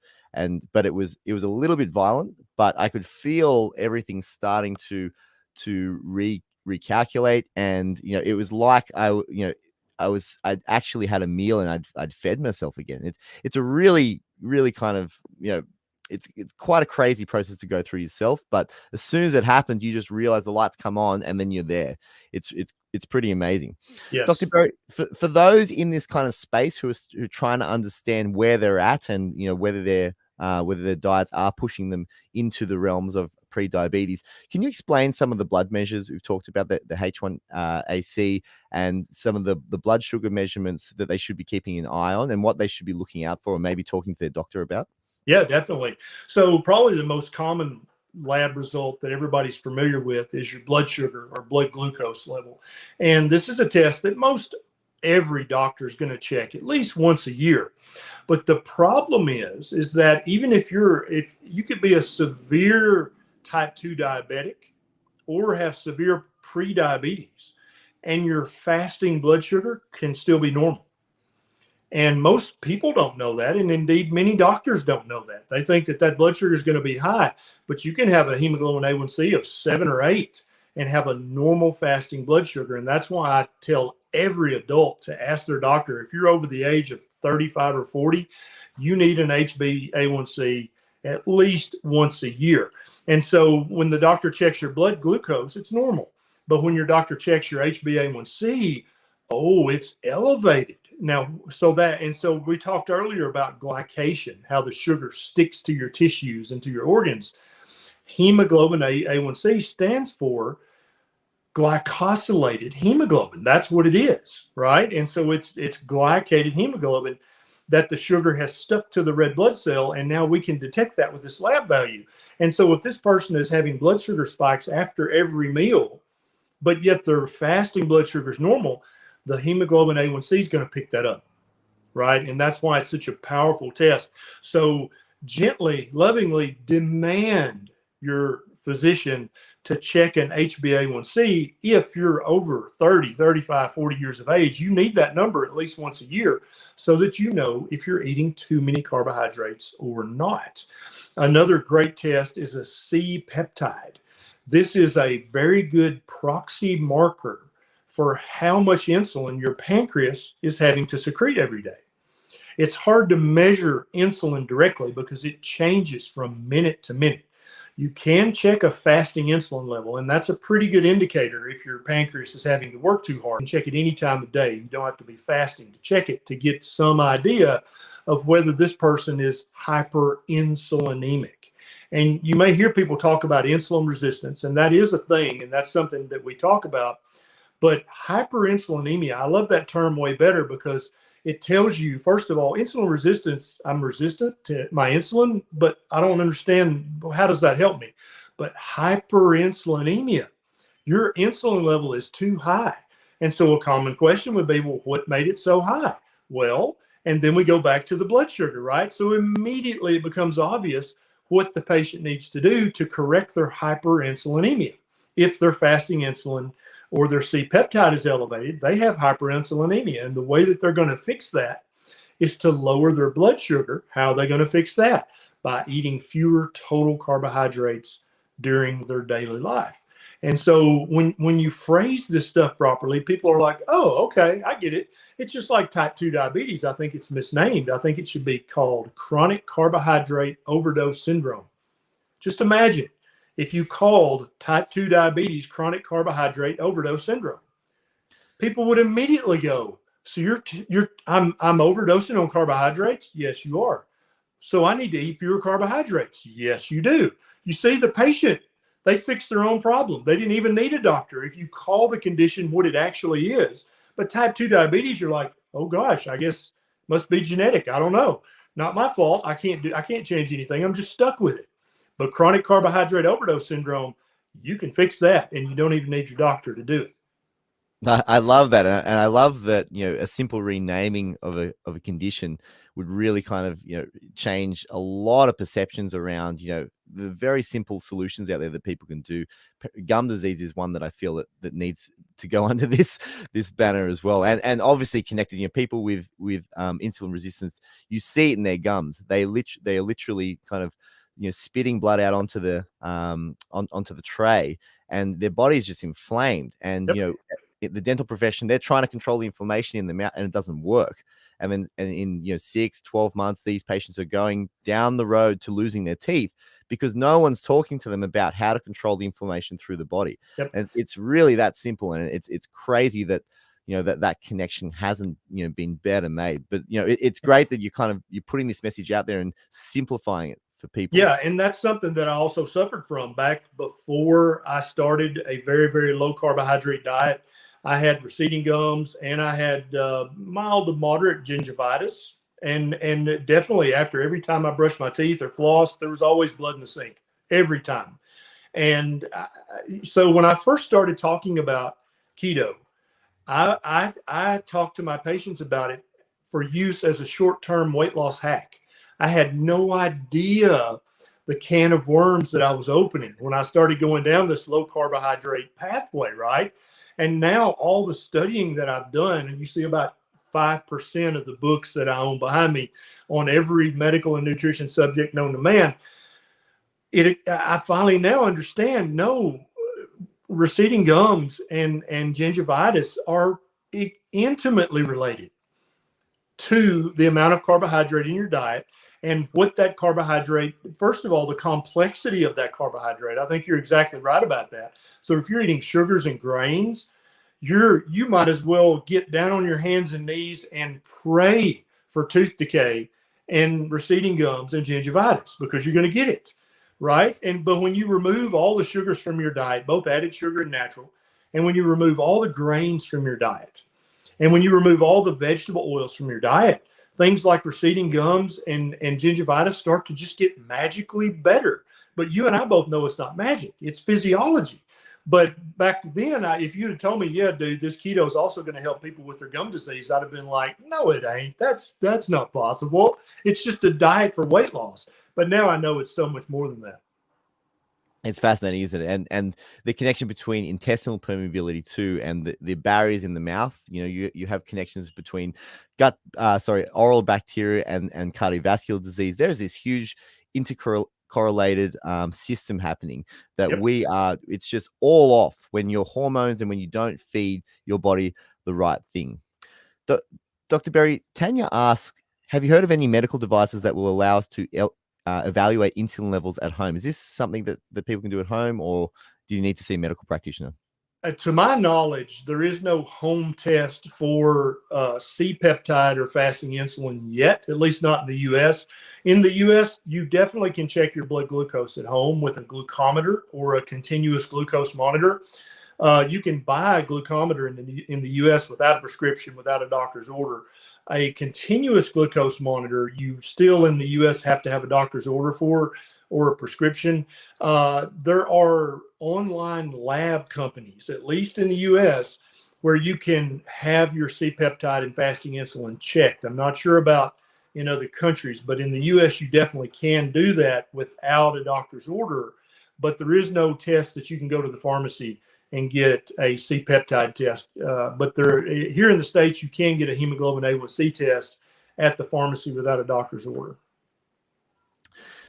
but it was a little bit violent, but I could feel everything starting to recalculate, and it was like I'd actually had a meal and I'd fed myself again. It's a really kind of it's quite a crazy process to go through yourself, but as soon as it happens, you just realize the lights come on and then you're there. It's pretty amazing. Yes. Dr. Berry, for those in this kind of space who are trying to understand where they're at and whether their diets are pushing them into the realms of pre-diabetes, can you explain some of the blood measures we've talked about, the H1AC, and some of the blood sugar measurements that they should be keeping an eye on and what they should be looking out for and maybe talking to their doctor about? Yeah, definitely. So probably the most common lab result that everybody's familiar with is your blood sugar or blood glucose level. And this is a test that most every doctor is going to check at least once a year. But the problem is that even if you could be a severe type 2 diabetic or have severe pre-diabetes, and your fasting blood sugar can still be normal. And most people don't know that. And indeed, many doctors don't know that. They think that blood sugar is going to be high, but you can have a hemoglobin A1C of 7 or 8 and have a normal fasting blood sugar. And that's why I tell every adult to ask their doctor, if you're over the age of 35 or 40, you need an HbA1c at least once a year. And so when the doctor checks your blood glucose, it's normal. But when your doctor checks your HbA1c, oh, it's elevated. Now, so we talked earlier about glycation, how the sugar sticks to your tissues and to your organs. Hemoglobin A1c stands for glycosylated hemoglobin. That's what it is, right? And so it's glycated hemoglobin that the sugar has stuck to the red blood cell, and now we can detect that with this lab value. And so if this person is having blood sugar spikes after every meal, but yet their fasting blood sugar is normal, the hemoglobin A1c is going to pick that up, right? And that's why it's such a powerful test. So gently, lovingly demand your physician to check an HbA1c. If you're over 30, 35, 40 years of age, you need that number at least once a year so that you know if you're eating too many carbohydrates or not. Another great test is a C-peptide. This is a very good proxy marker for how much insulin your pancreas is having to secrete every day. It's hard to measure insulin directly because it changes from minute to minute. You can check a fasting insulin level, and that's a pretty good indicator if your pancreas is having to work too hard. You can check it any time of day. You don't have to be fasting to check it to get some idea of whether this person is hyperinsulinemic. And you may hear people talk about insulin resistance, and that is a thing, and that's something that we talk about. But hyperinsulinemia, I love that term way better because it tells you, first of all, insulin resistance, I'm resistant to my insulin, but I don't understand, how does that help me? But hyperinsulinemia, your insulin level is too high. And so a common question would be, well, what made it so high? Well, and then we go back to the blood sugar, right? So immediately it becomes obvious what the patient needs to do to correct their hyperinsulinemia. If they're fasting insulin or their C-peptide is elevated, they have hyperinsulinemia. And the way that they're going to fix that is to lower their blood sugar. How are they going to fix that? By eating fewer total carbohydrates during their daily life. And so when you phrase this stuff properly, people are like, oh, okay, I get it. It's just like type 2 diabetes. I think it's misnamed. I think it should be called chronic carbohydrate overdose syndrome. Just imagine if you called type 2 diabetes chronic carbohydrate overdose syndrome. People would immediately go, so I'm overdosing on carbohydrates? Yes, you are. So I need to eat fewer carbohydrates? Yes, you do. You see, the patient, they fix their own problem. They didn't even need a doctor if you call the condition what it actually is. But type 2 diabetes, you're like, oh gosh, I guess must be genetic. I don't know. Not my fault. I can't change anything. I'm just stuck with it. But chronic carbohydrate overdose syndrome, you can fix that, and you don't even need your doctor to do it. I love that, and I love that, a simple renaming of a condition would really kind of change a lot of perceptions around the very simple solutions out there that people can do. Gum disease is one that I feel that needs to go under this banner as well, and obviously connected. People with insulin resistance, you see it in their gums. They are literally kind of spitting blood out onto the onto the tray, and their body is just inflamed. And Yep. the dental profession, they're trying to control the inflammation in the mouth, and it doesn't work. And then in 6, 12 months, these patients are going down the road to losing their teeth because no one's talking to them about how to control the inflammation through the body. Yep. And it's really that simple, and it's crazy that that connection hasn't been better made. But it's great that you're putting this message out there and simplifying it for people. Yeah, and that's something that I also suffered from back before I started a very, very low carbohydrate diet. I had receding gums, and I had mild to moderate gingivitis, and definitely after every time I brushed my teeth or flossed, there was always blood in the sink every time. And so when I first started talking about keto, I talk to my patients about it for use as a short-term weight loss hack. I had no idea the can of worms that I was opening when I started going down this low carbohydrate pathway, right? And now all the studying that I've done, and you see about 5% of the books that I own behind me on every medical and nutrition subject known to man, I finally now understand, no, receding gums and gingivitis are intimately related to the amount of carbohydrate in your diet and what that carbohydrate, first of all, the complexity of that carbohydrate. I think you're exactly right about that. So if you're eating sugars and grains, you might as well get down on your hands and knees and pray for tooth decay and receding gums and gingivitis, because you're going to get it, right? But when you remove all the sugars from your diet, both added sugar and natural, and when you remove all the grains from your diet, and when you remove all the vegetable oils from your diet, things like receding gums and gingivitis start to just get magically better. But you and I both know it's not magic, it's physiology. But back then, if you'd have told me, yeah, dude, this keto is also going to help people with their gum disease, I'd have been like, no, it ain't. That's not possible. It's just a diet for weight loss. But now I know it's so much more than that. It's fascinating, isn't it? And the connection between intestinal permeability too, and the barriers in the mouth. You know, you have connections between oral bacteria and cardiovascular disease. There's this huge intercorrelated system happening that Yep. it's just all off when your hormones and when you don't feed your body the right thing. Dr. Berry, Tanya asks, have you heard of any medical devices that will allow us to evaluate insulin levels at home? Is this something that people can do at home, or do you need to see a medical practitioner? To my knowledge, there is no home test for C-peptide or fasting insulin yet, at least not in the U.S. In the U.S., you definitely can check your blood glucose at home with a glucometer or a continuous glucose monitor. You can buy a glucometer in the U.S. without a prescription, without a doctor's order. A continuous glucose monitor, you still in the U.S. have to have a doctor's order for, or a prescription. There are online lab companies, at least in the U.S., where you can have your C-peptide and fasting insulin checked. I'm not sure about in other countries, but in the U.S., you definitely can do that without a doctor's order. But there is no test that you can go to the pharmacy and get a C-peptide test. But here in the States, you can get a hemoglobin A1C test at the pharmacy without a doctor's order.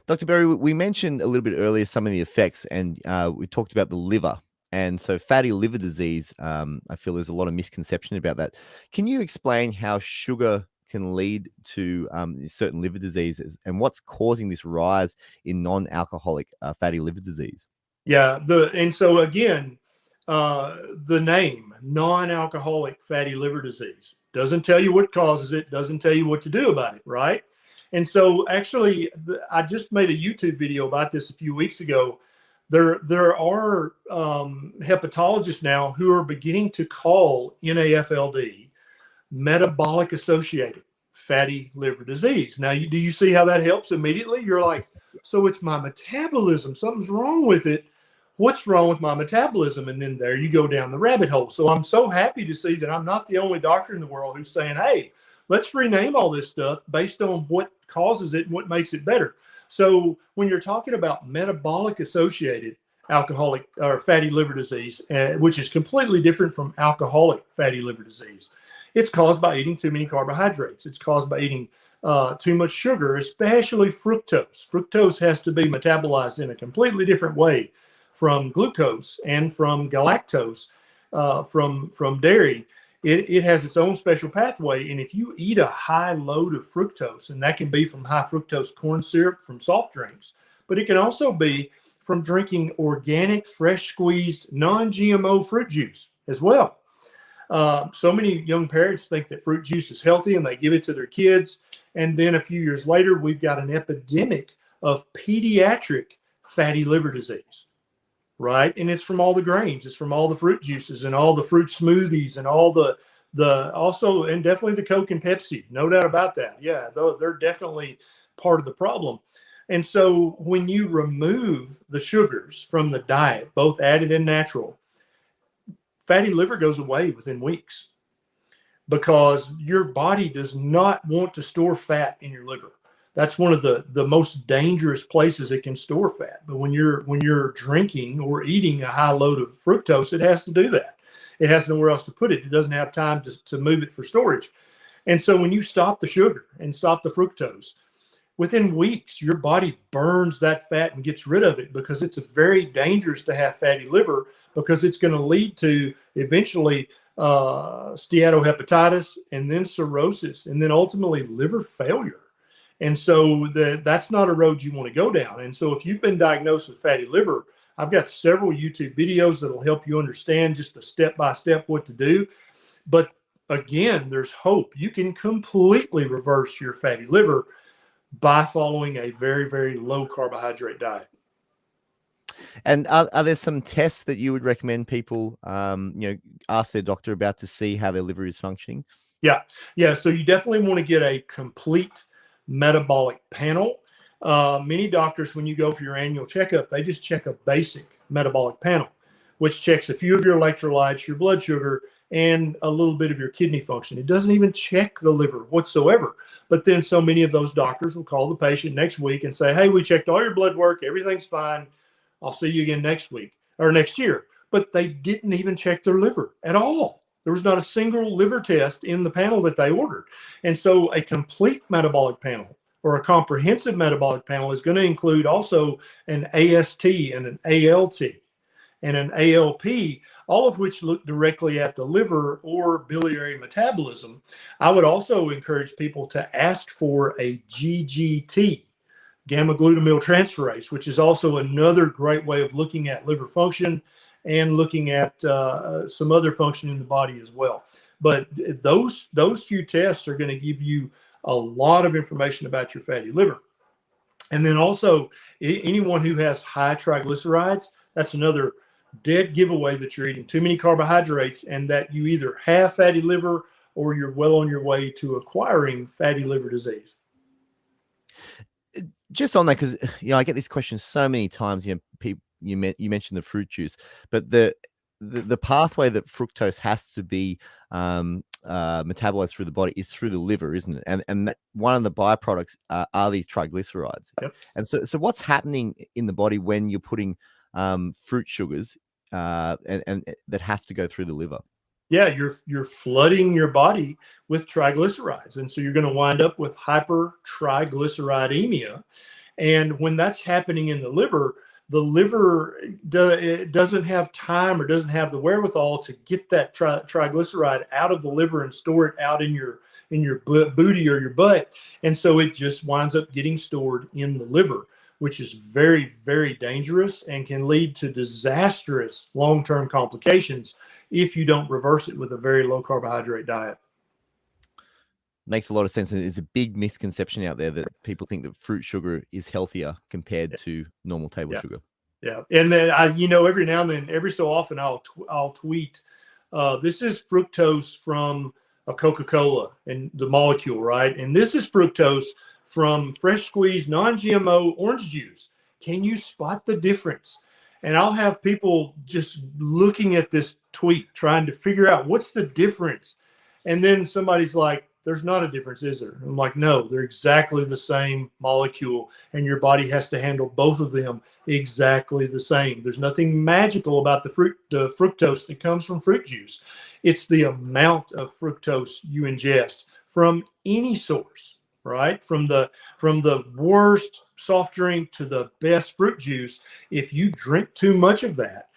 Dr. Berry, we mentioned a little bit earlier some of the effects, and we talked about the liver. And so fatty liver disease, I feel there's a lot of misconception about that. Can you explain how sugar can lead to certain liver diseases and what's causing this rise in non-alcoholic fatty liver disease? Yeah, and so again, the name non-alcoholic fatty liver disease doesn't tell you what causes it, doesn't tell you what to do about it, right? And so actually, I just made a YouTube video about this a few weeks ago. There are hepatologists now who are beginning to call NAFLD metabolic associated fatty liver disease. Now, do you see how that helps immediately? You're like, so it's my metabolism. Something's wrong with it. What's wrong with my metabolism? And then there you go down the rabbit hole. So I'm so happy to see that I'm not the only doctor in the world who's saying, hey, let's rename all this stuff based on what causes it and what makes it better. So when you're talking about metabolic associated alcoholic or fatty liver disease, which is completely different from alcoholic fatty liver disease, it's caused by eating too many carbohydrates. It's caused by eating too much sugar, especially fructose. Fructose has to be metabolized in a completely different way from glucose and from galactose from dairy. It has its own special pathway. And if you eat a high load of fructose, and that can be from high fructose corn syrup from soft drinks, but it can also be from drinking organic, fresh squeezed, non-GMO fruit juice as well. So many young parents think that fruit juice is healthy and they give it to their kids. And then a few years later, we've got an epidemic of pediatric fatty liver disease, right? And it's from all the grains, it's from all the fruit juices and all the fruit smoothies and all the also, and definitely the Coke and Pepsi, no doubt about that. Yeah, they're definitely part of the problem. And so when you remove the sugars from the diet, both added and natural, fatty liver goes away within weeks. because your body does not want to store fat in your liver. That's one of the most dangerous places it can store fat. But when you're drinking or eating a high load of fructose, it has to do that. It has nowhere else to put it. It doesn't have time to move it for storage. And so when you stop the sugar and stop the fructose, within weeks, your body burns that fat and gets rid of it, because it's very dangerous to have fatty liver, because it's going to lead to eventually steatohepatitis, and then cirrhosis, and then ultimately liver failure. And so that's not a road you want to go down. And so if you've been diagnosed with fatty liver, I've got several YouTube videos that'll help you understand just the step-by-step what to do. But again, there's hope. You can completely reverse your fatty liver by following a very, very low carbohydrate diet. And are there some tests that you would recommend people, ask their doctor about to see how their liver is functioning? Yeah. So you definitely want to get a complete metabolic panel. Many doctors, when you go for your annual checkup, they just check a basic metabolic panel, which checks a few of your electrolytes, your blood sugar, and a little bit of your kidney function. It doesn't even check the liver whatsoever. But then so many of those doctors will call the patient next week and say, hey, we checked all your blood work. Everything's fine. I'll see you again next week or next year. But they didn't even check their liver at all. There was not a single liver test in the panel that they ordered. And so a complete metabolic panel, or a comprehensive metabolic panel, is going to include also an AST and an ALT and an ALP, all of which look directly at the liver or biliary metabolism. I would also encourage people to ask for a GGT, gamma glutamyl transferase, which is also another great way of looking at liver function and looking at some other function in the body as well. But those few tests are going to give you a lot of information about your fatty liver. And then also, anyone who has high triglycerides, that's another dead giveaway that you're eating too many carbohydrates, and that you either have fatty liver or you're well on your way to acquiring fatty liver disease. Just on that, because I get this question so many times. People, you mentioned the fruit juice, but the pathway that fructose has to be metabolized through the body is through the liver, isn't it? And one of the byproducts are these triglycerides. Yep. And so what's happening in the body when you're putting fruit sugars and that have to go through the liver? Yeah, you're flooding your body with triglycerides, and so you're going to wind up with hypertriglyceridemia. And when that's happening in the liver it doesn't have time or doesn't have the wherewithal to get that triglyceride out of the liver and store it out in your booty or your butt, and so it just winds up getting stored in the liver, which is very, very dangerous and can lead to disastrous long-term complications if you don't reverse it with a very low carbohydrate diet. Makes a lot of sense. And it's a big misconception out there that people think that fruit sugar is healthier compared to normal table sugar. Yeah. And then every now and then, every so often I'll tweet, this is fructose from a Coca-Cola and the molecule, right? And this is fructose from fresh squeezed non-GMO orange juice. Can you spot the difference? And I'll have people just looking at this tweet, trying to figure out what's the difference. And then somebody's like, there's not a difference, is there? I'm like, no, they're exactly the same molecule, and your body has to handle both of them exactly the same. There's nothing magical about the fructose that comes from fruit juice. It's the amount of fructose you ingest from any source, right? From the worst soft drink to the best fruit juice. If you drink too much of that,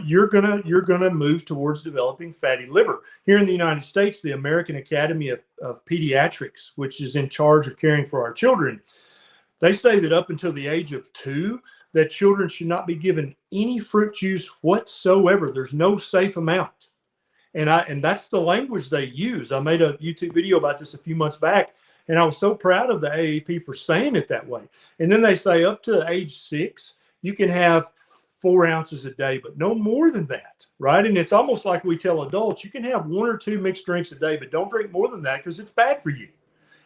you're gonna move towards developing fatty liver. Here in the United States, the American Academy of Pediatrics, which is in charge of caring for our children, they say that up until the age of 2, that children should not be given any fruit juice whatsoever. There's no safe amount, and that's the language they use. I made a YouTube video about this a few months back, and I was so proud of the AAP for saying it that way. And then they say up to age 6, you can have 4 ounces a day, but no more than that, right? And it's almost like we tell adults, you can have 1 or 2 mixed drinks a day, but don't drink more than that because it's bad for you.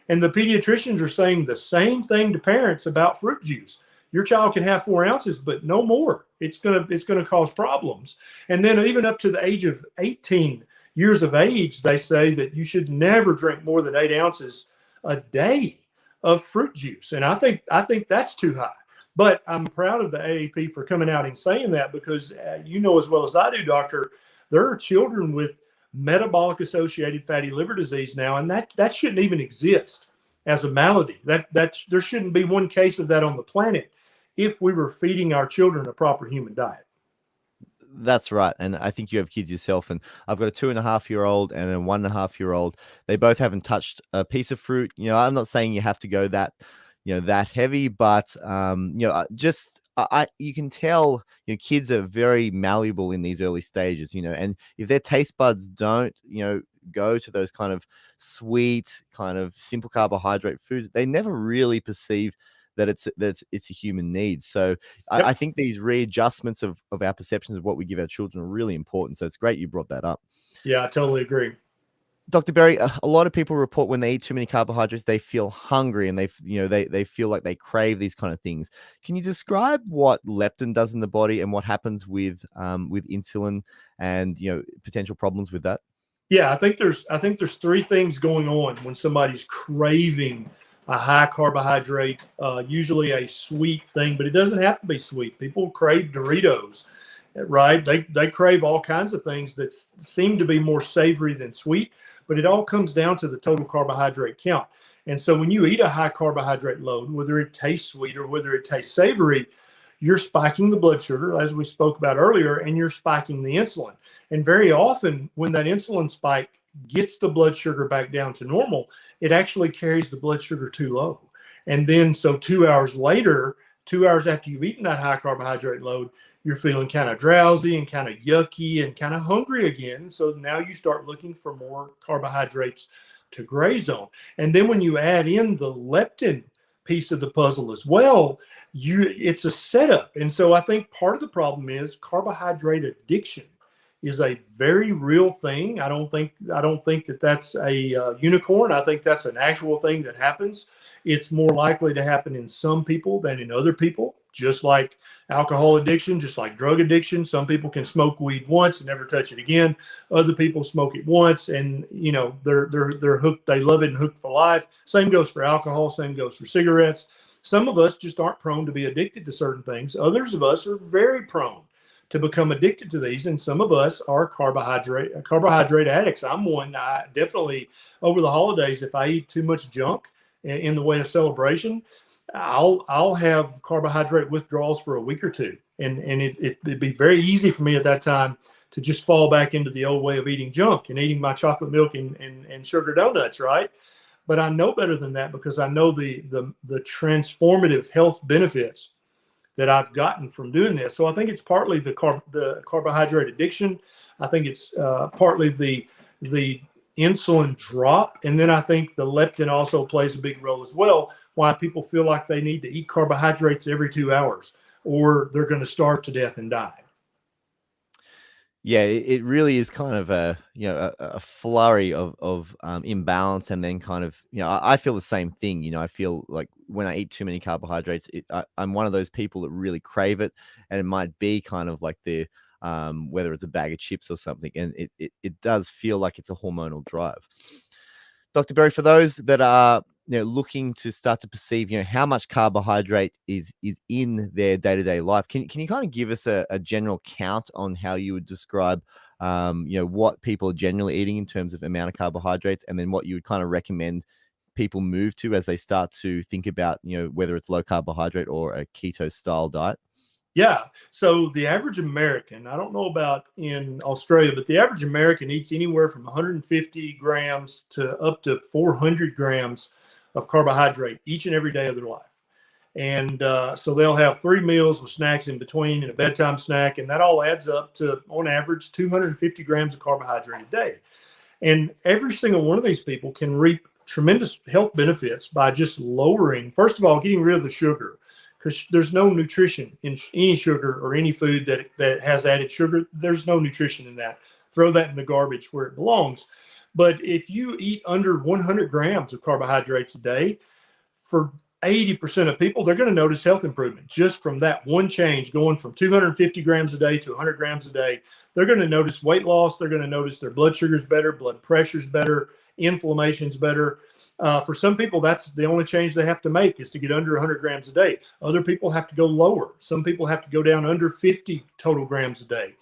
And the pediatricians are saying the same thing to parents about fruit juice. Your child can have 4 ounces, but no more. It's gonna cause problems. And then even up to the age of 18, years of age, they say that you should never drink more than 8 ounces a day of fruit juice. And I think that's too high. But I'm proud of the AAP for coming out and saying that, because you know as well as I do, doctor, there are children with metabolic associated fatty liver disease now, and that shouldn't even exist as a malady. That there shouldn't be one case of that on the planet if we were feeding our children a proper human diet. That's right. And I think you have kids yourself. And I've got a 2.5-year-old and a 1.5-year-old. They both haven't touched a piece of fruit. I'm not saying you have to go that, that heavy, but, just you can tell kids are very malleable in these early stages, and if their taste buds don't, go to those kind of sweet, kind of simple carbohydrate foods, they never really perceive that it's a human need. So Yep. I think these readjustments of our perceptions of what we give our children are really important. So it's great you brought that up. Yeah, I totally agree. Dr. Berry, a lot of people report when they eat too many carbohydrates, they feel hungry and they feel like they crave these kind of things. Can you describe what leptin does in the body and what happens with insulin and potential problems with that? Yeah, I think there's three things going on when somebody's craving a high carbohydrate, usually a sweet thing, but it doesn't have to be sweet. People crave Doritos, right? They crave all kinds of things that seem to be more savory than sweet, but it all comes down to the total carbohydrate count. And so when you eat a high carbohydrate load, whether it tastes sweet or whether it tastes savory, you're spiking the blood sugar, as we spoke about earlier, and you're spiking the insulin. And very often when that insulin spike gets the blood sugar back down to normal, it actually carries the blood sugar too low. And then so 2 hours later, 2 hours after you've eaten that high carbohydrate load, you're feeling kind of drowsy and kind of yucky and kind of hungry again. So now you start looking for more carbohydrates to graze on. And then when you add in the leptin piece of the puzzle as well, it's a setup. And so I think part of the problem is carbohydrate addiction is a very real thing. I don't think that that's a unicorn. I think that's an actual thing that happens. It's more likely to happen in some people than in other people, just like alcohol addiction, just like drug addiction. Some people can smoke weed once and never touch it again. Other people smoke it once and they're hooked. They love it and hooked for life. Same goes for alcohol. Same goes for cigarettes. Some of us just aren't prone to be addicted to certain things. Others of us are very prone to become addicted to these, and some of us are carbohydrate addicts. I'm one. I definitely, over the holidays, if I eat too much junk in the way of celebration, I'll have carbohydrate withdrawals for a week or two, and it'd be very easy for me at that time to just fall back into the old way of eating junk and eating my chocolate milk and sugar donuts, right? But I know better than that because I know the transformative health benefits that I've gotten from doing this. So I think it's partly the carbohydrate addiction. I think it's partly the insulin drop. And then I think the leptin also plays a big role as well, why people feel like they need to eat carbohydrates every 2 hours or they're going to starve to death and die. Yeah, it really is kind of a flurry of imbalance, and then kind of I feel the same thing. I feel like when I eat too many carbohydrates, I'm one of those people that really crave it, and it might be kind of like the whether it's a bag of chips or something, and it does feel like it's a hormonal drive. Dr. Berry, for those that are looking to start to perceive how much carbohydrate is in their day-to-day life, can you kind of give us a general count on how you would describe what people are generally eating in terms of amount of carbohydrates, and then what you would kind of recommend people move to as they start to think about whether it's low carbohydrate or a keto style diet? Yeah. So the average American, I don't know about in Australia, but the average American eats anywhere from 150 grams to up to 400 grams of carbohydrate each and every day of their life. And so they'll have 3 meals with snacks in between and a bedtime snack. And that all adds up to, on average, 250 grams of carbohydrate a day. And every single one of these people can reap tremendous health benefits by just lowering, first of all, getting rid of the sugar, because there's no nutrition in any sugar or any food that has added sugar. There's no nutrition in that. Throw that in the garbage where it belongs. But if you eat under 100 grams of carbohydrates a day, for 80% of people, they're going to notice health improvement just from that one change, going from 250 grams a day to 100 grams a day. They're going to notice weight loss. They're going to notice their blood sugar's better, blood pressure's better, inflammation's better. For some people, that's the only change they have to make, is to get under 100 grams a day. Other people have to go lower. Some people have to go down under 50 total grams a day.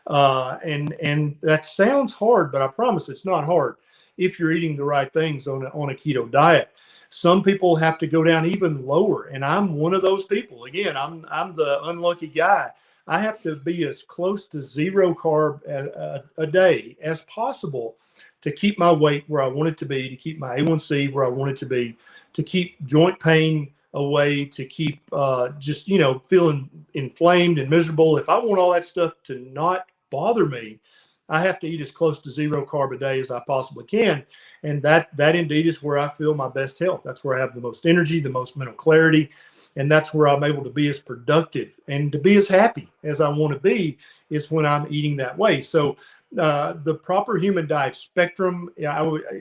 And that sounds hard, but I promise it's not hard if you're eating the right things on a keto diet. Some people have to go down even lower, and I'm one of those people. Again, I'm the unlucky guy. I have to be as close to zero carb a day as possible to keep my weight where I want it to be, to keep my A1C where I want it to be, to keep joint pain away, to keep just, feeling inflamed and miserable. If I want all that stuff to not bother me, I have to eat as close to zero carb a day as I possibly can. And that indeed is where I feel my best health. That's where I have the most energy, the most mental clarity. And that's where I'm able to be as productive and to be as happy as I want to be, is when I'm eating that way. So the proper human diet spectrum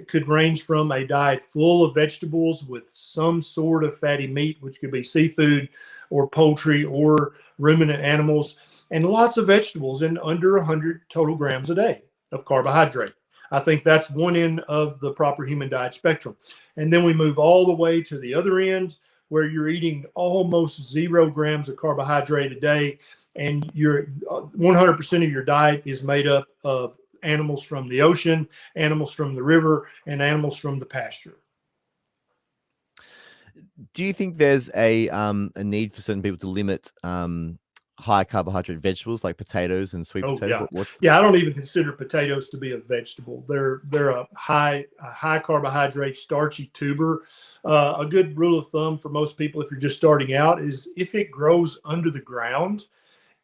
could range from a diet full of vegetables with some sort of fatty meat, which could be seafood or poultry or ruminant animals, and lots of vegetables and under 100 total grams a day of carbohydrate. I think that's one end of the proper human diet spectrum. And then we move all the way to the other end, where you're eating almost 0 grams of carbohydrate a day, and your 100% of your diet is made up of animals from the ocean, animals from the river, and animals from the pasture. Do you think there's a need for certain people to limit high carbohydrate vegetables like potatoes and sweet potatoes? Yeah. I don't even consider potatoes to be a vegetable. They're a high carbohydrate, starchy tuber. A good rule of thumb for most people, if you're just starting out, is if it grows under the ground,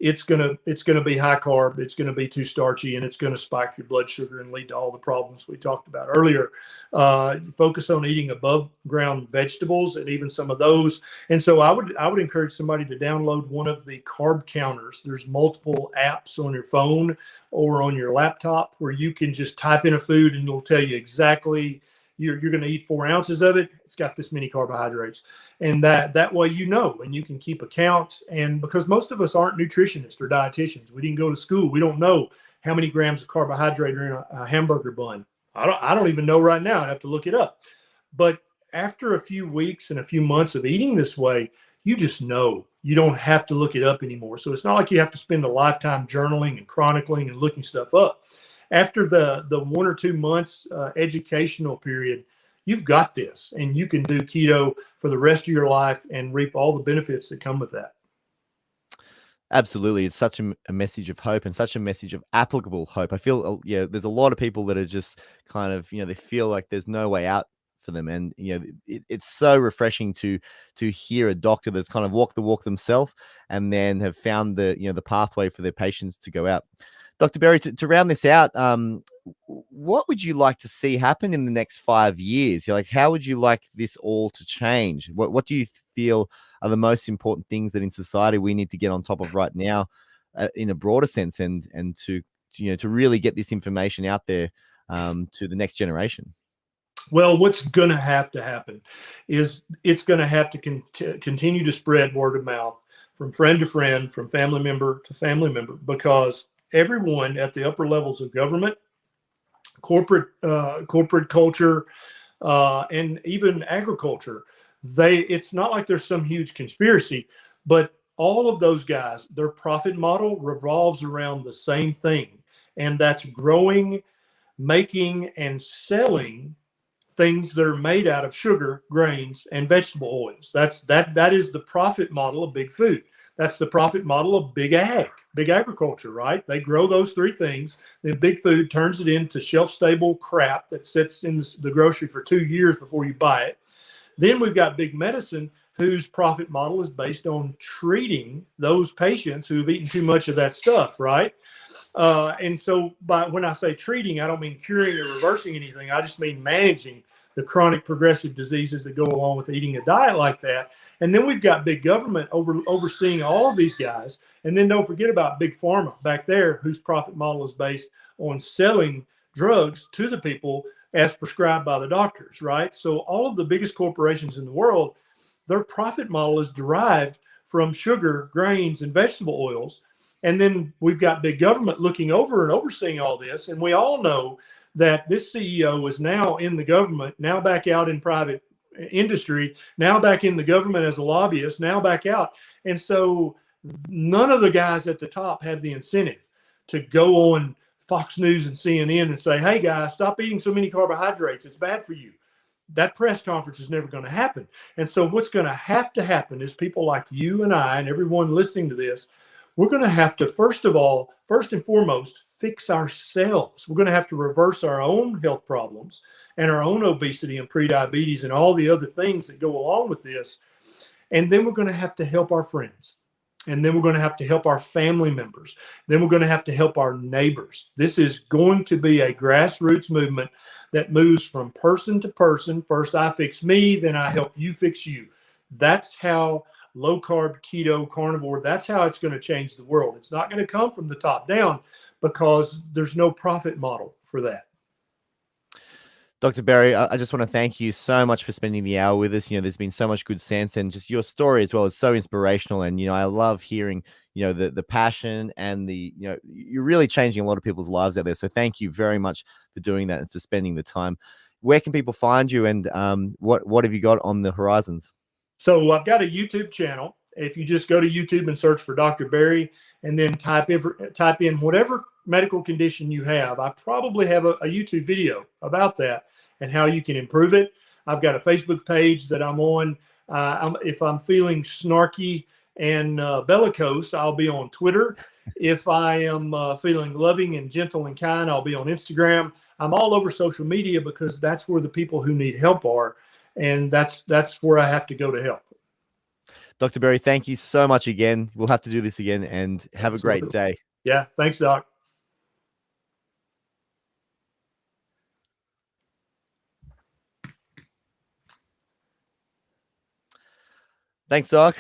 it's gonna be high carb, it's gonna be too starchy, and it's gonna spike your blood sugar and lead to all the problems we talked about earlier. Focus on eating above ground vegetables, and even some of those. And so I would encourage somebody to download one of the carb counters. There's multiple apps on your phone or on your laptop where you can just type in a food and it'll tell you exactly, you're going to eat 4 ounces of it, it's got this many carbohydrates. And that way, and you can keep accounts. And because most of us aren't nutritionists or dietitians, we didn't go to school, we don't know how many grams of carbohydrate are in a hamburger bun. I don't even know right now. I'd have to look it up. But after a few weeks and a few months of eating this way, you just know. You don't have to look it up anymore. So it's not like you have to spend a lifetime journaling and chronicling and looking stuff up. After the 1 or 2 months educational period, you've got this, and you can do keto for the rest of your life and reap all the benefits that come with that. Absolutely. It's such a message of hope, and such a message of applicable hope. I feel, there's a lot of people that are just kind of, they feel like there's no way out for them. And, it's so refreshing to hear a doctor that's kind of walked the walk themselves and then have found the pathway for their patients to go out. Dr. Berry, to round this out, what would you like to see happen in the next 5 years? How would you like this all to change? What do you feel are the most important things that in society we need to get on top of right now, in a broader sense, and to really get this information out there to the next generation? Well, what's going to have to happen is it's going to have to continue to spread word of mouth from friend to friend, from family member to family member, because everyone at the upper levels of government, corporate culture, and even agriculture, it's not like there's some huge conspiracy, but all of those guys, their profit model revolves around the same thing, and that's growing, making, and selling things that are made out of sugar, grains, and vegetable oils. That is the profit model of big food. That's the profit model of big agriculture, right? They grow those 3 things. Then big food turns it into shelf-stable crap that sits in the grocery for 2 years before you buy it. Then we've got big medicine, whose profit model is based on treating those patients who've eaten too much of that stuff, right? And so when I say treating, I don't mean curing or reversing anything. I just mean managing the chronic progressive diseases that go along with eating a diet like that. And then we've got big government overseeing all of these guys. And then don't forget about big pharma back there, whose profit model is based on selling drugs to the people as prescribed by the doctors, right? So all of the biggest corporations in the world, their profit model is derived from sugar, grains, and vegetable oils. And then we've got big government looking over and overseeing all this. And we all know that this CEO is now in the government, now back out in private industry, now back in the government as a lobbyist, now back out. And so none of the guys at the top have the incentive to go on Fox News and CNN and say, hey guys, stop eating so many carbohydrates. It's bad for you. That press conference is never going to happen. And so what's going to happen is people like you and I and everyone listening to this, we're going to have to, first and foremost, fix ourselves. We're going to have to reverse our own health problems and our own obesity and prediabetes and all the other things that go along with this. And then we're going to have to help our friends. And then we're going to have to help our family members. Then we're going to have to help our neighbors. This is going to be a grassroots movement that moves from person to person. First, I fix me, then I help you fix you. That's how low carb, keto, carnivore, that's how it's going to change the world. It's not going to come from the top down because there's no profit model for that. Dr. Berry, I just want to thank you so much for spending the hour with us. There's been so much good sense, and just your story as well is so inspirational. And, I love hearing, the passion and you're really changing a lot of people's lives out there. So thank you very much for doing that and for spending the time. Where can people find you, and what have you got on the horizons? So I've got a YouTube channel. If you just go to YouTube and search for Dr. Berry and then type in whatever medical condition you have, I probably have a YouTube video about that and how you can improve it. I've got a Facebook page that I'm on. If I'm feeling snarky and bellicose, I'll be on Twitter. If I am feeling loving and gentle and kind, I'll be on Instagram. I'm all over social media because that's where the people who need help are. And that's where I have to go to help. Dr. Berry, thank you so much again. We'll have to do this again, and have Absolutely. a great day. Yeah. Thanks, Doc. Thanks, Doc.